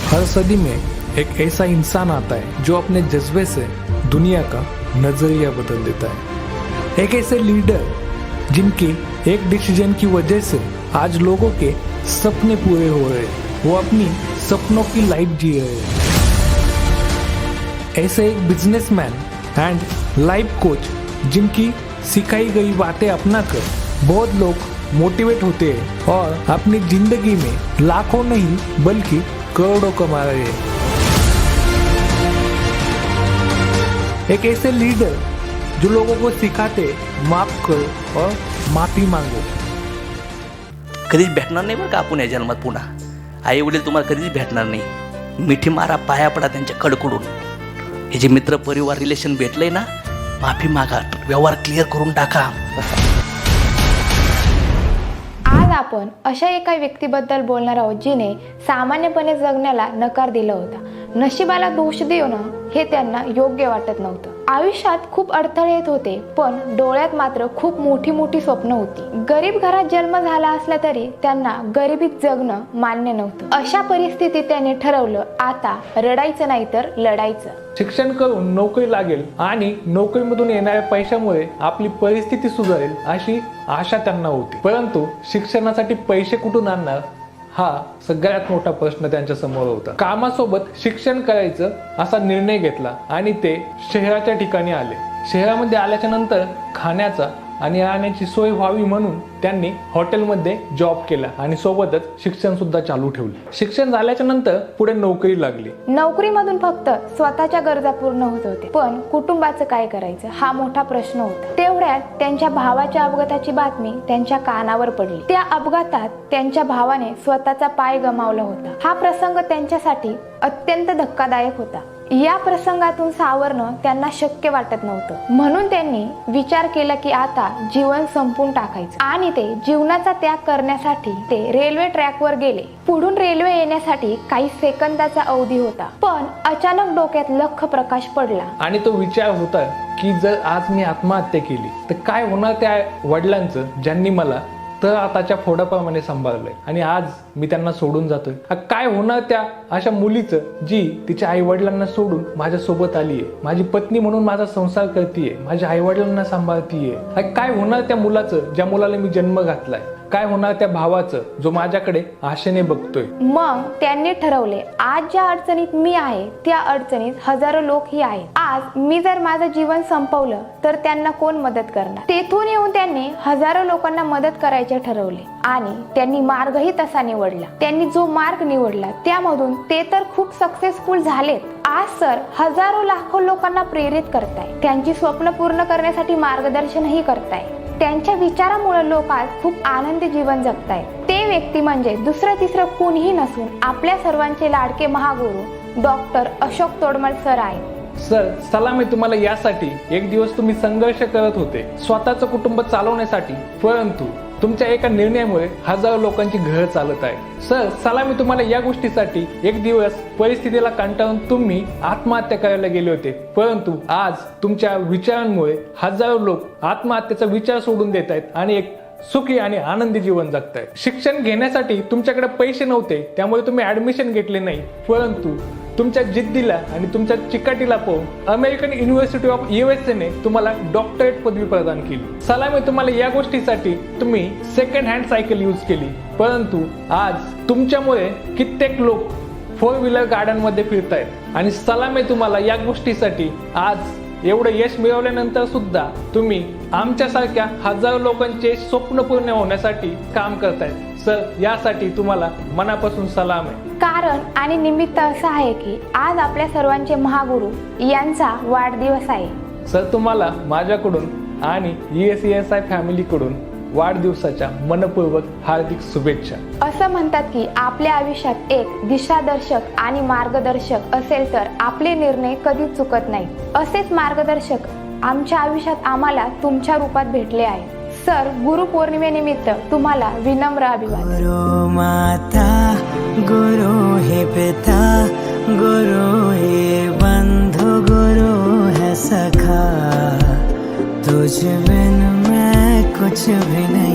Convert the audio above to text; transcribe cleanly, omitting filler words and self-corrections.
हर सदी में एक ऐसा इंसान आता है जो अपने जज्बे से दुनिया का नजरिया बदल देता है। एक ऐसे लीडर जिनकी एक डिसीजन की वजह से आज लोगों के सपने पूरे हो रहे हैं, वो अपनी सपनों की लाइफ जी रहे हैं। ऐसे एक बिजनेसमैन एंड लाइफ कोच जिनकी सिखाई गई बातें अपनाकर बहुत लोग मोटिवेट होते हैं और अपनी जिंदगी में लाखों नहीं बल्कि करोड़ों कमा रहे हैं। एक ऐसे लीडर जो लोगों को सिखाते माफ करो और माफी मांगो। कधीच भेटणार नाही बरं का आपण या जन्मात पुन्हा। आई वडील तुम्हाला कधीच भेटणार नाही। मिठी मारा, पाया पडा त्यांच्या कडकडून। हे जे मित्र परिवार रिलेशन भेटलंय ना, माफी मागा, व्यवहार क्लिअर करून टाका। आज आपण अशा एका व्यक्तीबद्दल बोलणार आहोत जिने सामान्यपणे जगण्याला नकार दिला होता। नशिबाला दोष देणं हे त्यांना योग्य वाटत नव्हतं। आयुष्यात खूप अडथळे येत होते, पण डोळ्यात मात्र खूप मोठी मोठी स्वप्न होती। गरीब घरात जन्म झाला असला तरी त्यांना गरिबीत जगणं मान्य नव्हतं। अशा परिस्थितीत त्याने ठरवलं, आता रडायचं नाही तर लढायचं। शिक्षण करून नोकरी लागेल आणि नोकरीमधून येणाऱ्या पैशामुळे आपली परिस्थिती सुधारेल अशी आशा त्यांना होती। परंतु शिक्षणासाठी पैसे कुठून आणणार हा सगळ्यात मोठा प्रश्न त्यांच्या समोर होता। कामासोबत शिक्षण करायचं असा निर्णय घेतला आणि ते शहराच्या ठिकाणी आले। शहरामध्ये आल्याच्या नंतर खाण्याचा आणि राहण्याची सोय व्हावी म्हणून त्यांनी हॉटेलमध्ये जॉब केला आणि सोबतच शिक्षण सुद्धा चालू ठेवले। शिक्षण झाल्याच्या नंतर पुढे नोकरी लागली। नोकरीमधून फक्त स्वतःच्या गरजा पूर्ण होत होते, पण कुटुंबाचं काय करायचं हा मोठा प्रश्न होता। तेवढ्यात त्यांच्या भावाच्या अपघाताची बातमी त्यांच्या कानावर पडली। त्या अपघातात त्यांच्या भावाने स्वतःचा पाय गमावला होता। हा प्रसंग त्यांच्यासाठी अत्यंत धक्कादायक होता। या प्रसंगातून सावरणं त्यांना शक्य वाटत नव्हतं, म्हणून त्यांनी विचार केला की आता जीवन संपून टाकायचं आणि ते जीवनाचा त्याग करण्यासाठी ते रेल्वे ट्रॅकवर गेले। पुढून रेल्वे येण्यासाठी काही सेकंदाचा अवधी होता, पण अचानक डोक्यात लख्ख प्रकाश पडला आणि तो विचार होता की जर आज मी आत्महत्या केली तर काय होणार त्या वडिलांचं ज्यांनी मला तर आताच्या फोडाप्रमाणे सांभाळलंय आणि आज मी त्यांना सोडून जातोय। काय होणार त्या अशा मुलीचं जी तिच्या आई वडिलांना सोडून माझ्या सोबत आलीये, माझी पत्नी म्हणून माझा संसार करतीये, माझ्या आई वडिलांना सांभाळतीये। काय होणार त्या मुलाचं ज्या मुलाला मी जन्म घातलाय, काय होणार त्या भावाचं जो माझ्याकडे आशेने बघतोय। मग त्यांनी ठरवले, आज ज्या अडचणीत मी आहे त्या अडचणीत हजारो लोक ही आहेत। आज मी जर माझं जीवन संपवलं तर त्यांना कोण मदत करणार। तेथून येऊन त्यांनी हजारो लोकांना मदत करायचे ठरवले आणि त्यांनी मार्गही तसा निवडला। त्यांनी जो मार्ग निवडला त्यामधून ते तर खूप सक्सेसफुल झालेत। आज सर हजारो लाखो लोकांना प्रेरित करताय, त्यांची स्वप्न पूर्ण करण्यासाठी मार्गदर्शनही करताय। त्यांच्या विचारामुळे लोक आज खूप आनंदी जीवन जगतायत। ते व्यक्ती म्हणजे दुसरं तिसरं कोणीही नसून आपल्या सर्वांचे लाडके महागुरु डॉक्टर अशोक तोडमल सर आहेत। सर सलाम आहे तुम्हाला यासाठी। एक दिवस तुम्ही संघर्ष करत होते स्वतःचं कुटुंब चालवण्यासाठी, परंतु तुमच्या एका निर्णयामुळे हजारो लोकांची घर चालत आहे। सर सलाम आहे तुम्हाला या गोष्टीसाठी। एक दिवस परिस्थितीला कंटाळून तुम्ही आत्महत्या करायला गेले होते, परंतु आज तुमच्या विचारांमुळे हजारो लोक आत्महत्येचा विचार सोडून देत आहेत आणि एक सुखी आणि आनंदी जीवन जगतायत। शिक्षण घेण्यासाठी तुमच्याकडे पैसे नव्हते त्यामुळे तुम्ही ऍडमिशन घेतले नाही, परंतु तुमच्या जिद्दीला आणि तुमच्या चिकाटीला पाहून अमेरिकन युनिव्हर्सिटी ऑफ USA ने तुम्हाला डॉक्टरेट पदवी प्रदान केली। सलाम आहे तुम्हाला या गोष्टीसाठी। तुम्ही सेकंड हँड सायकल यूज केली, परंतु आज तुमच्यामुळे कित्येक लोक 4 व्हीलर गाड्यांमध्ये फिरतायत आणि सलाम आहे तुम्हाला या गोष्टीसाठी। आज एवढं यश मिळवल्यानंतर सुद्धा तुम्ही आमच्यासारख्या हजारो लोकांचे स्वप्न पूर्ण होण्यासाठी काम करतायत। सर यासाठी तुम्हाला मनापासून सलाम आहे। कारण आणि निमित्त असं आहे की आज आपल्या सर्वांचे महागुरु यांचा वाढदिवस आहे। सर तुम्हाला माझ्याकडून आणि ESESI फॅमिलीकडून वाढदिवसाच्या मनपूर्वक हार्दिक शुभेच्छा। असं म्हणतात की आपल्या आयुष्यात एक दिशादर्शक आणि मार्गदर्शक असेल तर आपले निर्णय कधीच चुकत नाहीत। असेच मार्गदर्शक आमच्या आयुष्यात आम्हाला तुमच्या रूपात भेटले आहे। सर गुरुपौर्णिमेनिमित्त तुम्हाला विनम्र अभिवादन। गुरु माता, गुरु है पिता, गुरु है बंधु, गुरु है सखा, तुझ बिन मैं कुछ भी नहीं।